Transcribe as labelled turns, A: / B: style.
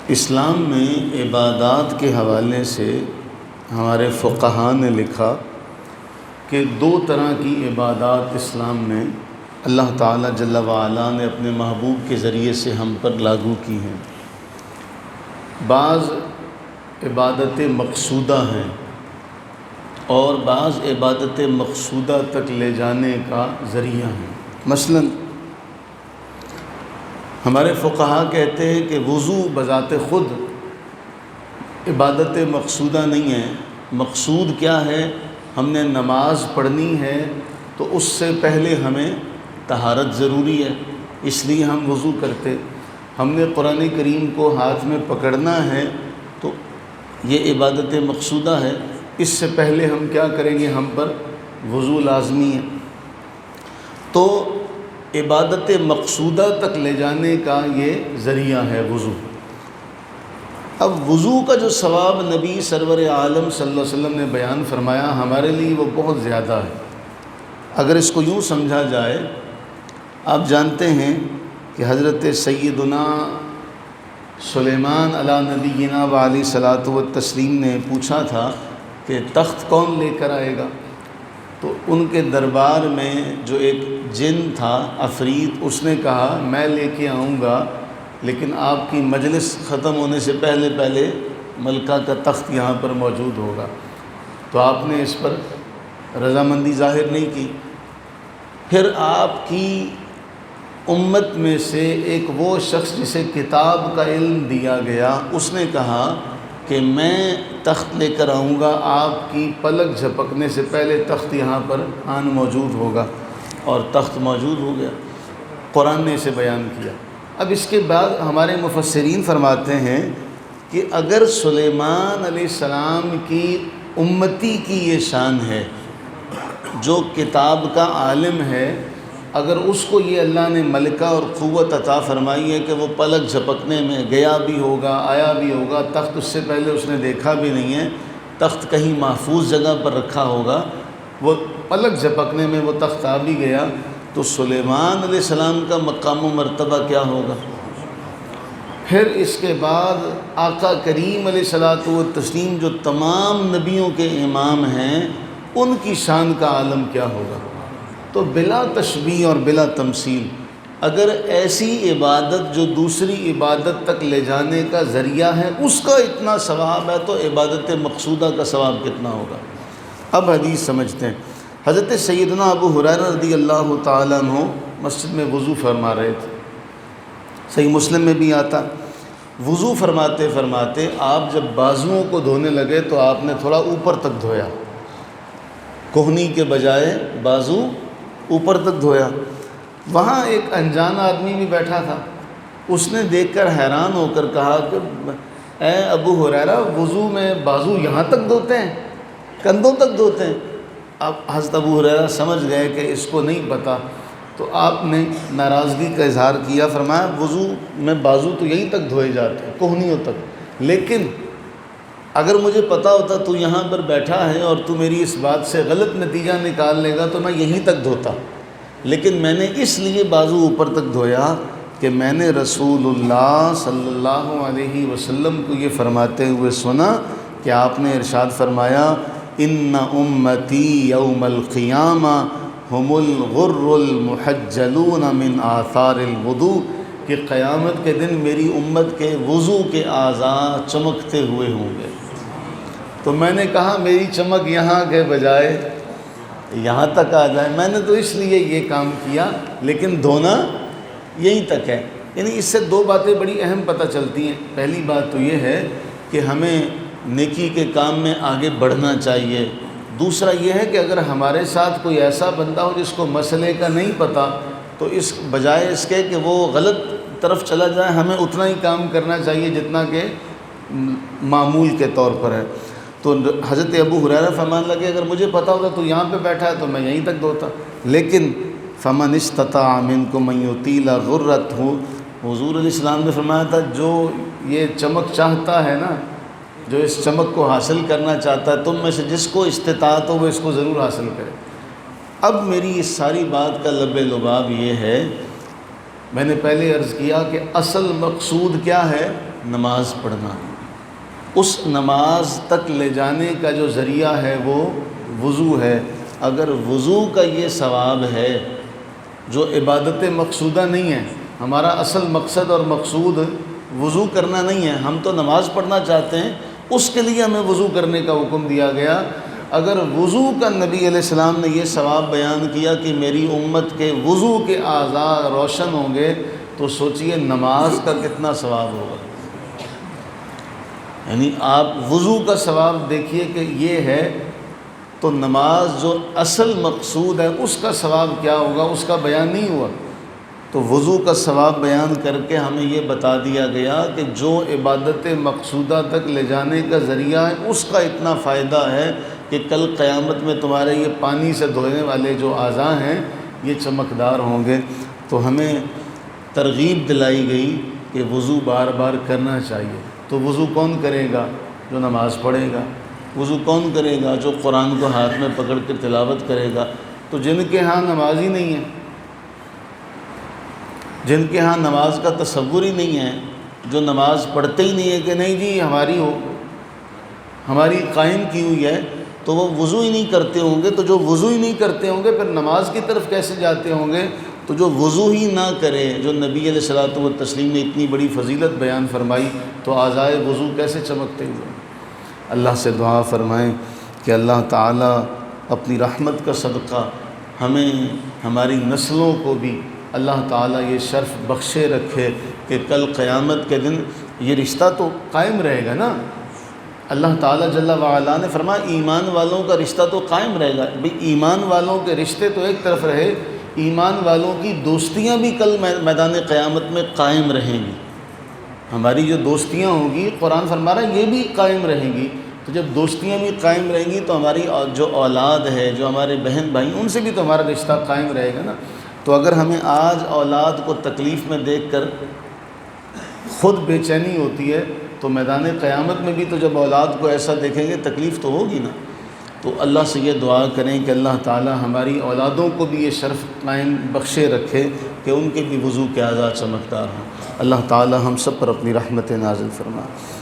A: اسلام میں عبادات کے حوالے سے ہمارے فقہا نے لکھا کہ دو طرح کی عبادات اسلام میں اللہ تعالیٰ جل وعلا نے اپنے محبوب کے ذریعے سے ہم پر لاگو کی ہیں۔ بعض عبادتیں مقصودہ ہیں اور بعض عبادت مقصودہ تک لے جانے کا ذریعہ ہیں۔ مثلا ہمارے فقہا کہتے ہیں کہ وضو بذات خود عبادت مقصودہ نہیں ہے۔ مقصود کیا ہے؟ ہم نے نماز پڑھنی ہے تو اس سے پہلے ہمیں طہارت ضروری ہے، اس لیے ہم وضو کرتے۔ ہم نے قرآن کریم کو ہاتھ میں پکڑنا ہے تو یہ عبادت مقصودہ ہے، اس سے پہلے ہم کیا کریں گے؟ ہم پر وضو لازمی ہے۔ تو عبادت مقصودہ تک لے جانے کا یہ ذریعہ ہے وضو۔ اب وضو کا جو ثواب نبی سرور عالم صلی اللہ علیہ وسلم نے بیان فرمایا، ہمارے لیے وہ بہت زیادہ ہے۔ اگر اس کو یوں سمجھا جائے، آپ جانتے ہیں کہ حضرت سیدنا سلیمان علی نبینا وعلیہ الصلاۃ والتسلیم نے پوچھا تھا کہ تخت کون لے کر آئے گا؟ تو ان کے دربار میں جو ایک جن تھا، عفریت، اس نے کہا میں لے کے آؤں گا، لیکن آپ کی مجلس ختم ہونے سے پہلے ملکہ کا تخت یہاں پر موجود ہوگا۔ تو آپ نے اس پر رضامندی ظاہر نہیں کی۔ پھر آپ کی امت میں سے ایک وہ شخص جسے کتاب کا علم دیا گیا، اس نے کہا کہ میں تخت لے کر آؤں گا، آپ کی پلک جھپکنے سے پہلے تخت یہاں پر آن موجود ہوگا، اور تخت موجود ہو گیا۔ قرآن نے اسے بیان کیا۔ اب اس کے بعد ہمارے مفسرین فرماتے ہیں کہ اگر سلیمان علیہ السلام کی امتی کی یہ شان ہے، جو کتاب کا عالم ہے، اگر اس کو یہ اللہ نے ملکہ اور قوت عطا فرمائی ہے کہ وہ پلک جھپکنے میں گیا بھی ہوگا، آیا بھی ہوگا، تخت اس سے پہلے اس نے دیکھا بھی نہیں ہے، تخت کہیں محفوظ جگہ پر رکھا ہوگا، وہ پلک جھپکنے میں وہ تخت آ بھی گیا، تو سلیمان علیہ السلام کا مقام و مرتبہ کیا ہوگا؟ پھر اس کے بعد آقا کریم علیہ الصلاۃ والتسلیم جو تمام نبیوں کے امام ہیں، ان کی شان کا عالم کیا ہوگا؟ تو بلا تشبیہ اور بلا تمثیل، اگر ایسی عبادت جو دوسری عبادت تک لے جانے کا ذریعہ ہے اس کا اتنا ثواب ہے، تو عبادت مقصودہ کا ثواب کتنا ہوگا؟ اب حدیث سمجھتے ہیں۔ حضرت سیدنا ابو ہریرہ رضی اللہ تعالیٰ عنہ مسجد میں وضو فرما رہے تھے، صحیح مسلم میں بھی آتا، وضو فرماتے فرماتے آپ جب بازوؤں کو دھونے لگے تو آپ نے تھوڑا اوپر تک دھویا، کوہنی کے بجائے بازو اوپر تک دھویا۔ وہاں ایک انجان آدمی بھی بیٹھا تھا، اس نے دیکھ کر حیران ہو کر کہا کہ اے ابو ہریرہ، وضو میں بازو یہاں تک دھوتے ہیں، کندھوں تک دھوتے ہیں؟ اب حضرت ابو ہریرہ سمجھ گئے کہ اس کو نہیں پتہ، تو آپ نے ناراضگی کا اظہار کیا، فرمایا وضو میں بازو تو یہیں تک دھوئے جاتے ہیں، کوہنیوں تک، لیکن اگر مجھے پتہ ہوتا تو یہاں پر بیٹھا ہے اور تو میری اس بات سے غلط نتیجہ نکال لے گا تو میں یہیں تک دھوتا، لیکن میں نے اس لیے بازو اوپر تک دھویا کہ میں نے رسول اللہ صلی اللہ علیہ وسلم کو یہ فرماتے ہوئے سنا کہ آپ نے ارشاد فرمایا ان امتی یوم القیامہ ہم الغر المحجلون من آثار الوضوء، کہ قیامت کے دن میری امت کے وضو کے اعضاء چمکتے ہوئے ہوں گے۔ تو میں نے کہا میری چمک یہاں کے بجائے یہاں تک آ جائے، میں نے تو اس لیے یہ کام کیا، لیکن دھونا یہیں تک ہے۔ یعنی اس سے دو باتیں بڑی اہم پتہ چلتی ہیں۔ پہلی بات تو یہ ہے کہ ہمیں نیکی کے کام میں آگے بڑھنا چاہیے۔ دوسرا یہ ہے کہ اگر ہمارے ساتھ کوئی ایسا بندہ ہو جس کو مسئلے کا نہیں پتہ، تو اس بجائے اس کے کہ وہ غلط طرف چلا جائے، ہمیں اتنا ہی کام کرنا چاہیے جتنا کہ معمول کے طور پر ہے۔ تو حضرت ابو ہریرہ فرمانے لگے اگر مجھے پتہ ہوتا تو یہاں پہ بیٹھا ہے تو میں یہیں تک دھوتا، لیکن فمن استطاع منکم ان یطیل غرتہ، حضور علیہ السلام نے فرمایا تھا جو یہ چمک چاہتا ہے نا، جو اس چمک کو حاصل کرنا چاہتا ہے، تم میں سے جس کو استطاعت ہو وہ اس کو ضرور حاصل کرے۔ اب میری اس ساری بات کا لب لباب یہ ہے، میں نے پہلے عرض کیا کہ اصل مقصود کیا ہے؟ نماز پڑھنا، اس نماز تک لے جانے کا جو ذریعہ ہے وہ وضو ہے۔ اگر وضو کا یہ ثواب ہے جو عبادت مقصودہ نہیں ہے، ہمارا اصل مقصد اور مقصود وضو کرنا نہیں ہے، ہم تو نماز پڑھنا چاہتے ہیں، اس کے لیے ہمیں وضو کرنے کا حکم دیا گیا۔ اگر وضو کا نبی علیہ السلام نے یہ ثواب بیان کیا کہ میری امت کے وضو کے اعضاء روشن ہوں گے، تو سوچئے نماز کا کتنا ثواب ہوگا۔ یعنی آپ وضو کا ثواب دیکھیے کہ یہ ہے، تو نماز جو اصل مقصود ہے اس کا ثواب کیا ہوگا، اس کا بیان نہیں ہوا۔ تو وضو کا ثواب بیان کر کے ہمیں یہ بتا دیا گیا کہ جو عبادت مقصودہ تک لے جانے کا ذریعہ ہے اس کا اتنا فائدہ ہے کہ کل قیامت میں تمہارے یہ پانی سے دھونے والے جو اعضاء ہیں یہ چمکدار ہوں گے۔ تو ہمیں ترغیب دلائی گئی کہ وضو بار بار کرنا چاہیے۔ تو وضو کون کرے گا؟ جو نماز پڑھے گا۔ وضو کون کرے گا؟ جو قرآن کو ہاتھ میں پکڑ کے تلاوت کرے گا۔ تو جن کے ہاں نماز ہی نہیں ہے، جن کے ہاں نماز کا تصور ہی نہیں ہے، جو نماز پڑھتے ہی نہیں ہے کہ نہیں جی ہماری قائم کی ہوئی ہے، تو وہ وضو ہی نہیں کرتے ہوں گے۔ تو جو وضو ہی نہیں کرتے ہوں گے پھر نماز کی طرف کیسے جاتے ہوں گے؟ تو جو وضو ہی نہ کرے، جو نبی علیہ الصلوۃ والتسلیم نے اتنی بڑی فضیلت بیان فرمائی، تو اعضائے وضو کیسے چمکتے ہوئے؟ اللہ سے دعا فرمائیں کہ اللہ تعالیٰ اپنی رحمت کا صدقہ ہمیں، ہماری نسلوں کو بھی اللہ تعالیٰ یہ شرف بخشے رکھے کہ کل قیامت کے دن یہ رشتہ تو قائم رہے گا نا۔ اللہ تعالیٰ جل وعلا نے فرمایا ایمان والوں کا رشتہ تو قائم رہے گا۔ بھئی ایمان والوں کے رشتے تو ایک طرف رہے، ایمان والوں کی دوستیاں بھی کل میدان قیامت میں قائم رہیں گی۔ ہماری جو دوستیاں ہوں گی، قرآن فرما رہا ہے یہ بھی قائم رہیں گی۔ تو جب دوستیاں بھی قائم رہیں گی تو ہماری جو اولاد ہے، جو ہمارے بہن بھائی، ان سے بھی تو ہمارا رشتہ قائم رہے گا نا۔ تو اگر ہمیں آج اولاد کو تکلیف میں دیکھ کر خود بے چینی ہوتی ہے، تو میدان قیامت میں بھی تو جب اولاد کو ایسا دیکھیں گے تکلیف تو ہوگی نا۔ تو اللہ سے یہ دعا کریں کہ اللہ تعالی ہماری اولادوں کو بھی یہ شرف قائم بخشے رکھے کہ ان کے بھی وضو کے اعضاء چمکدار ہوں۔ اللہ تعالی ہم سب پر اپنی رحمت نازل فرمائے۔